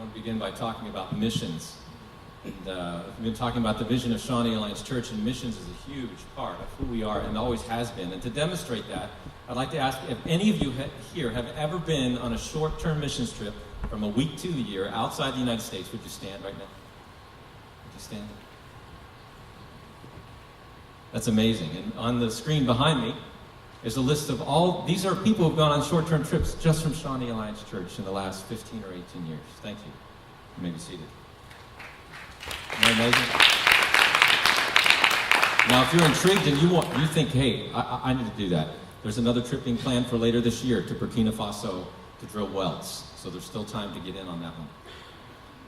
want to begin by talking about missions. And we've been talking about the vision of Shawnee Alliance Church, and missions is a huge part of who we are and always has been. And to demonstrate that, I'd like to ask if any of you here have ever been on a short-term missions trip from a week to a year outside the United States. Would you stand right now? Would you stand? That's amazing. And on the screen behind me is a list of all, these are people who've gone on short-term trips just from Shawnee Alliance Church in the last 15 or 18 years. Thank you. You may be seated. Isn't that amazing? Now, if you're intrigued and you think, hey, I need to do that, there's another trip being planned for later this year to Burkina Faso to drill wells. So there's still time to get in on that one.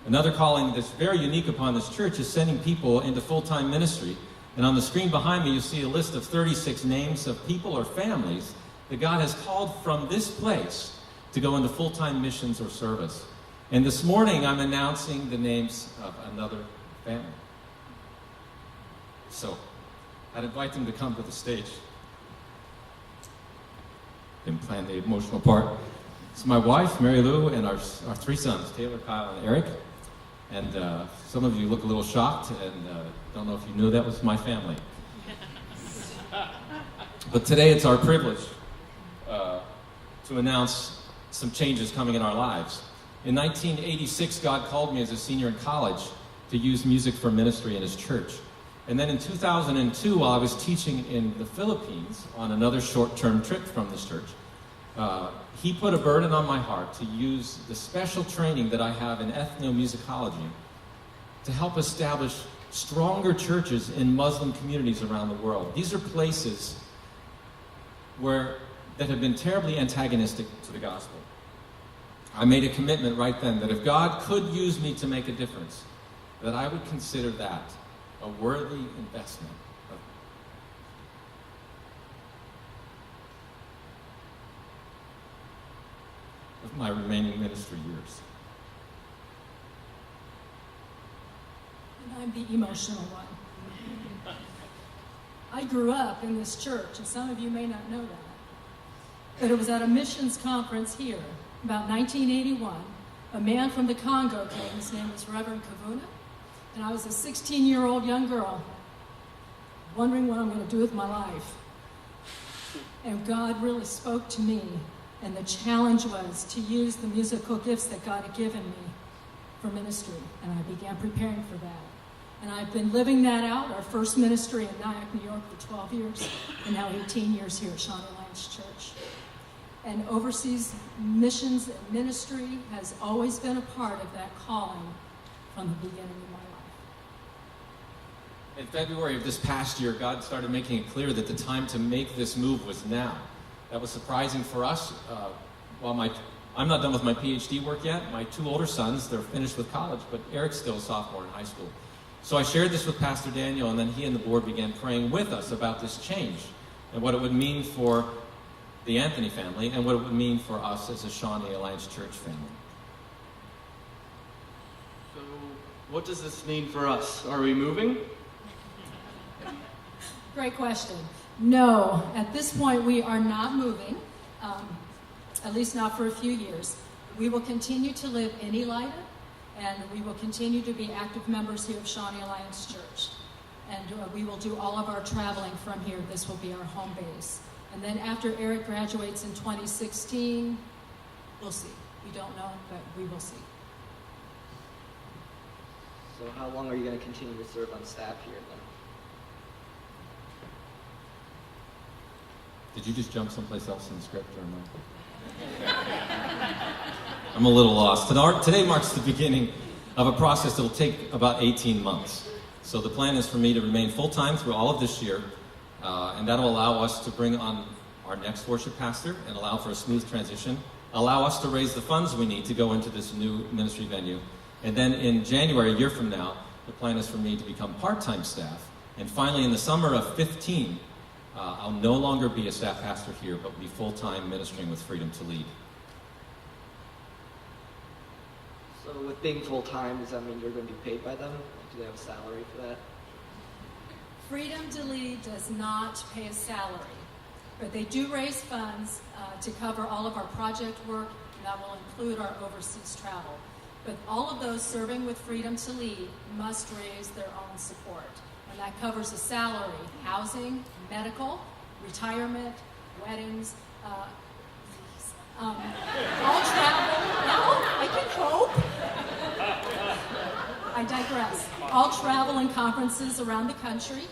Another calling that's very unique upon this church is sending people into full-time ministry. And on the screen behind me, you see a list of 36 names of people or families that God has called from this place to go into full-time missions or service. And this morning, I'm announcing the names of another family. So, I'd invite them to come to the stage. Didn't plan the emotional part. It's my wife, Mary Lou, and our three sons, Taylor, Kyle, and Eric. And some of you look a little shocked and don't know if you knew that was my family. But today it's our privilege to announce some changes coming in our lives. In 1986, God called me as a senior in college to use music for ministry in his church. And then in 2002, while I was teaching in the Philippines on another short-term trip from this church, he put a burden on my heart to use the special training that I have in ethnomusicology to help establish stronger churches in Muslim communities around the world. These are places that have been terribly antagonistic to the gospel. I made a commitment right then that if God could use me to make a difference, that I would consider that a worthy investment of my remaining ministry years. And I'm the emotional one. I grew up in this church, and some of you may not know that. But it was at a missions conference here, about 1981. A man from the Congo came. His name was Reverend Kavuna. And I was a 16-year-old young girl, wondering what I'm going to do with my life. And God really spoke to me. And the challenge was to use the musical gifts that God had given me for ministry. And I began preparing for that. And I've been living that out, our first ministry in Nyack, New York for 12 years, and now 18 years here at Shawnee Alliance Church. And overseas missions and ministry has always been a part of that calling from the beginning of my life. In February of this past year, God started making it clear that the time to make this move was now. That was surprising for us. While I'm not done with my PhD work yet. My two older sons, they're finished with college, but Eric's still a sophomore in high school. So I shared this with Pastor Daniel, and then he and the board began praying with us about this change and what it would mean for the Anthony family and what it would mean for us as a Shawnee Alliance Church family. So what does this mean for us? Are we moving? Great question. No, at this point we are not moving, at least not for a few years. We will continue to live in Elida, and we will continue to be active members here of Shawnee Alliance Church. And we will do all of our traveling from here. This will be our home base. And then after Eric graduates in 2016, we'll see. We don't know, but we will see. So how long are you going to continue to serve on staff here then? Did you just jump someplace else in the script, or am I? I'm a little lost. Today marks the beginning of a process that will take about 18 months. So the plan is for me to remain full-time through all of this year, and that'll allow us to bring on our next worship pastor and allow for a smooth transition, allow us to raise the funds we need to go into this new ministry venue. And then in January, a year from now, the plan is for me to become part-time staff. And finally, in the summer of 15, I'll no longer be a staff pastor here, but be full-time ministering with Freedom to Lead. So with being full-time, does that mean you're going to be paid by them? Do they have a salary for that? Freedom to Lead does not pay a salary, but they do raise funds to cover all of our project work, and that will include our overseas travel. But all of those serving with Freedom to Lead must raise their own support. And that covers a salary, housing, medical, retirement, weddings, all travel. No, I can cope. I digress. All travel and conferences around the country.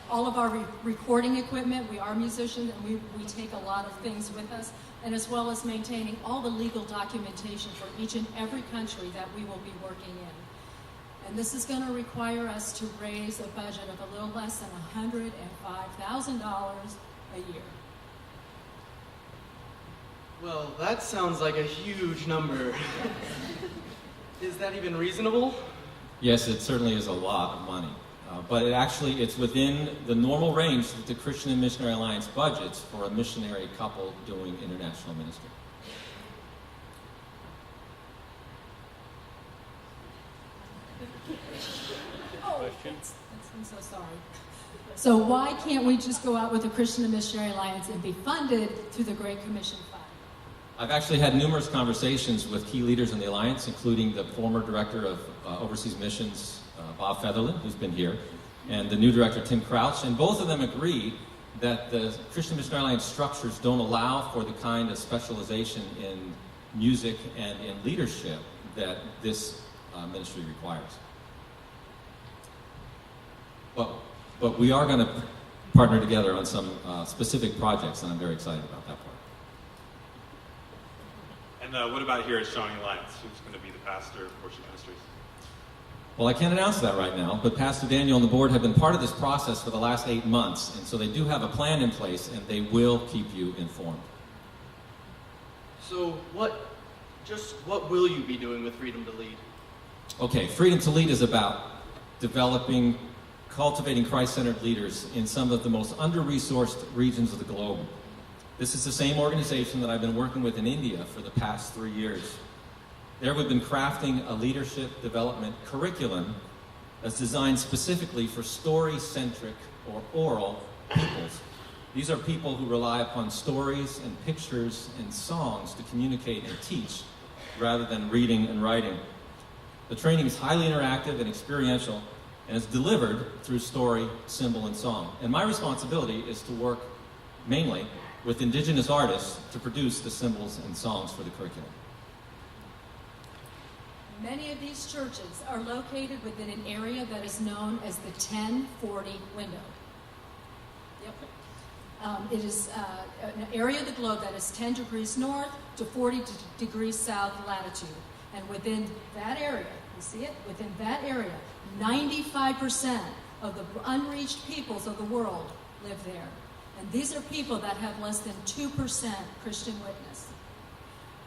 All of our recording equipment. We are musicians, and we take a lot of things with us, and as well as maintaining all the legal documentation for each and every country that we will be working in. And this is going to require us to raise a budget of a little less than $105,000 a year. Well, that sounds like a huge number. Is that even reasonable? Yes, it certainly is a lot of money. But it's within the normal range that the Christian and Missionary Alliance budgets for a missionary couple doing international ministry. I'm so sorry. So why can't we just go out with the Christian and Missionary Alliance and be funded through the Great Commission Fund? I've actually had numerous conversations with key leaders in the Alliance, including the former director of Overseas Missions, Bob Featherland, who's been here, and the new director, Tim Crouch, and both of them agree that the Christian Missionary Alliance structures don't allow for the kind of specialization in music and in leadership that this ministry requires. But we are going to partner together on some specific projects, and I'm very excited about that part. And what about here at Shawnee Alliance? Who's going to be the pastor of Worship Ministries? Well, I can't announce that right now, but Pastor Daniel and the board have been part of this process for the last 8 months, and so they do have a plan in place, and they will keep you informed. So what will you be doing with Freedom to Lead? Okay, Freedom to Lead is about cultivating Christ-centered leaders in some of the most under-resourced regions of the globe. This is the same organization that I've been working with in India for the past 3 years. There we've been crafting a leadership development curriculum that's designed specifically for story-centric or oral peoples. These are people who rely upon stories and pictures and songs to communicate and teach rather than reading and writing. The training is highly interactive and experiential, and is delivered through story, symbol, and song. And my responsibility is to work mainly with indigenous artists to produce the symbols and songs for the curriculum. Many of these churches are located within an area that is known as the 1040 window. Yep. It is an area of the globe that is 10 degrees north to 40 degrees south latitude. And within that area, you see it? Within that area, 95% of the unreached peoples of the world live there. And these are people that have less than 2% Christian witness.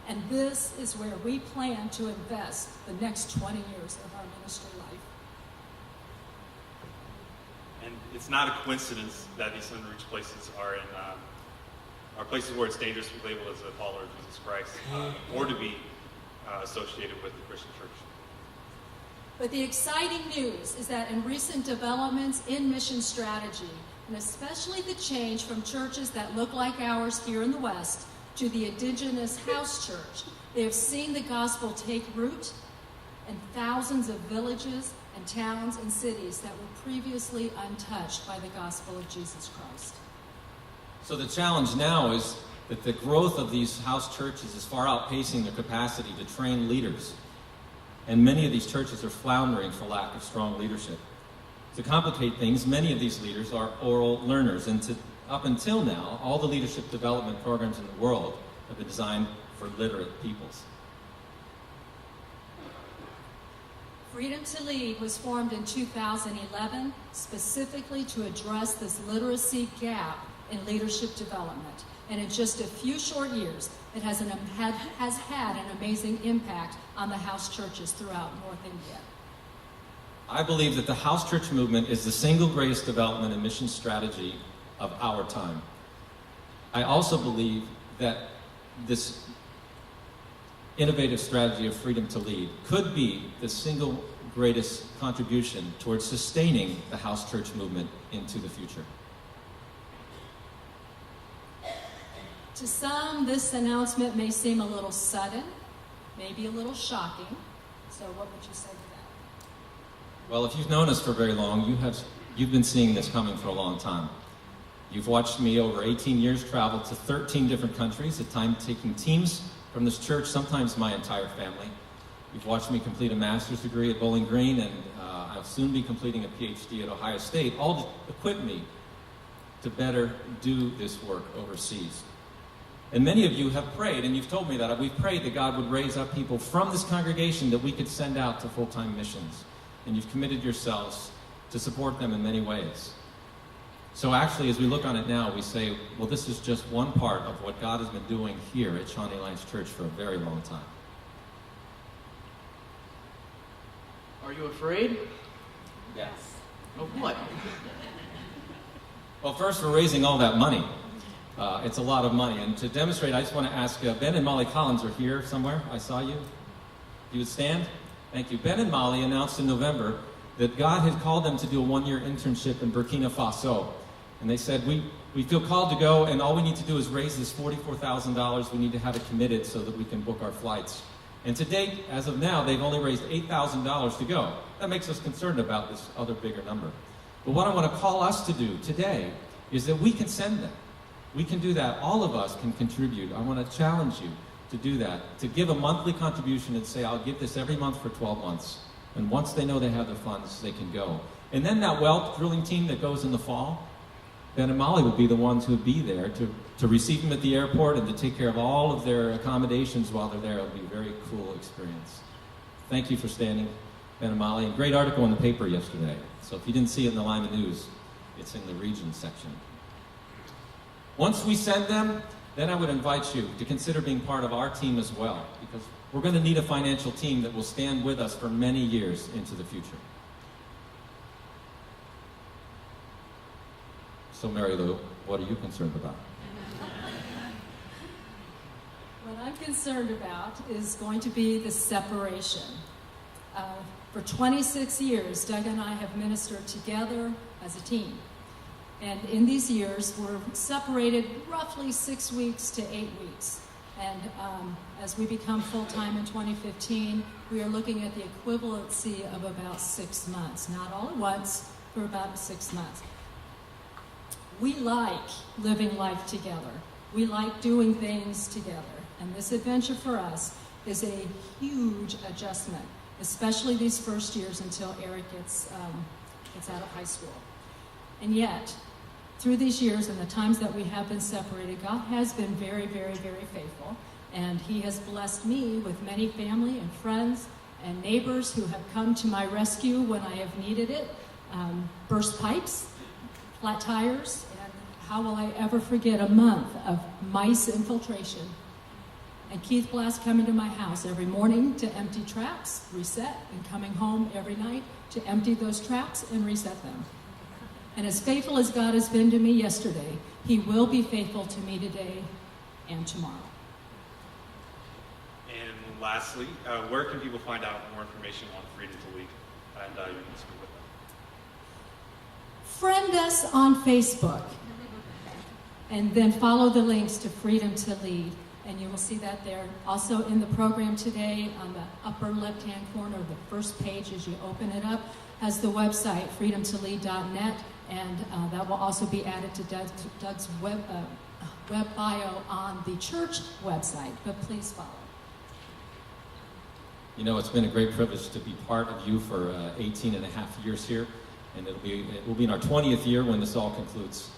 And this is where we plan to invest the next 20 years of our ministry life. And it's not a coincidence that these unreached places are places where it's dangerous to be labeled as a follower of Jesus Christ or to be associated with the Christian church. But the exciting news is that in recent developments in mission strategy, and especially the change from churches that look like ours here in the West to the indigenous house church, they have seen the gospel take root in thousands of villages and towns and cities that were previously untouched by the gospel of Jesus Christ. So the challenge now is that the growth of these house churches is far outpacing their capacity to train leaders. And many of these churches are floundering for lack of strong leadership. To complicate things, many of these leaders are oral learners, and up until now, all the leadership development programs in the world have been designed for literate peoples. Freedom to Lead was formed in 2011 specifically to address this literacy gap in leadership development. And in just a few short years, it has had an amazing impact on the house churches throughout North India. I believe that the house church movement is the single greatest development and mission strategy of our time. I also believe that this innovative strategy of Freedom to Lead could be the single greatest contribution towards sustaining the house church movement into the future. To some, this announcement may seem a little sudden, maybe a little shocking, So what would you say to that? Well, if you've known us for very long, you've been seeing this coming for a long time. You've watched me over 18 years travel to 13 different countries, at times taking teams from this church, sometimes my entire family. You've watched me complete a master's degree at Bowling Green, and I'll soon be completing a PhD at Ohio State, all to equip me to better do this work overseas. And many of you have prayed, and you've told me that. We've prayed that God would raise up people from this congregation that we could send out to full-time missions. And you've committed yourselves to support them in many ways. So actually, as we look on it now, we say, well, this is just one part of what God has been doing here at Shawnee Alliance Church for a very long time. Are you afraid? Yes. Of what? Well, first, we're raising all that money. It's a lot of money. And to demonstrate, I just want to ask, Ben and Molly Collins are here somewhere. I saw you. You would stand? Thank you. Ben and Molly announced in November that God had called them to do a one-year internship in Burkina Faso. And they said, we feel called to go, and all we need to do is raise this $44,000. We need to have it committed so that we can book our flights. And to date, as of now, they've only raised $8,000 to go. That makes us concerned about this other bigger number. But what I want to call us to do today is that we can send them. We can do that. All of us can contribute. I want to challenge you to do that, to give a monthly contribution and say, I'll give this every month for 12 months. And once they know they have their funds, they can go. And then that well drilling team that goes in the fall, Ben and Molly would be the ones who would be there to receive them at the airport and to take care of all of their accommodations while they're there. It'll be a very cool experience. Thank you for standing, Ben and Molly. And great article in the paper yesterday. So if you didn't see it in the Lima News, it's in the region section. Once we send them, then I would invite you to consider being part of our team as well, because we're going to need a financial team that will stand with us for many years into the future. So, Mary Lou, what are you concerned about? What I'm concerned about is going to be the separation. For 26 years, Doug and I have ministered together as a team. And in these years, we're separated roughly 6 weeks to 8 weeks. And as we become full-time in 2015, we are looking at the equivalency of about 6 months. Not all at once, for about 6 months. We like living life together. We like doing things together. And this adventure for us is a huge adjustment, especially these first years until Eric gets out of high school. And yet, through these years and the times that we have been separated, God has been very, very, very faithful. And He has blessed me with many family and friends and neighbors who have come to my rescue when I have needed it. Burst pipes, flat tires, and how will I ever forget a month of mice infiltration. And Keith Blass coming to my house every morning to empty traps, reset, and coming home every night to empty those traps and reset them. And as faithful as God has been to me yesterday, He will be faithful to me today and tomorrow. And lastly, where can people find out more information on Freedom to Lead and your ministry with them? Friend us on Facebook, and then follow the links to Freedom to Lead, and you will see that there. Also in the program today, on the upper left-hand corner, the first page as you open it up, has the website, freedomtolead.net, and that will also be added to Doug's web bio on the church website, but please follow. You know, it's been a great privilege to be part of you for 18 and a half years here, and it will be in our 20th year when this all concludes.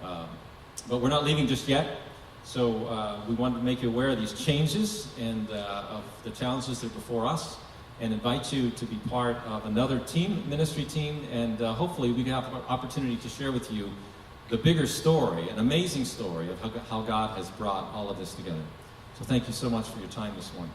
But we're not leaving just yet, so we wanted to make you aware of these changes and of the challenges that are before us, and invite you to be part of another team, ministry team, and hopefully we can have an opportunity to share with you the bigger story, an amazing story of how God has brought all of this together. So thank you so much for your time this morning.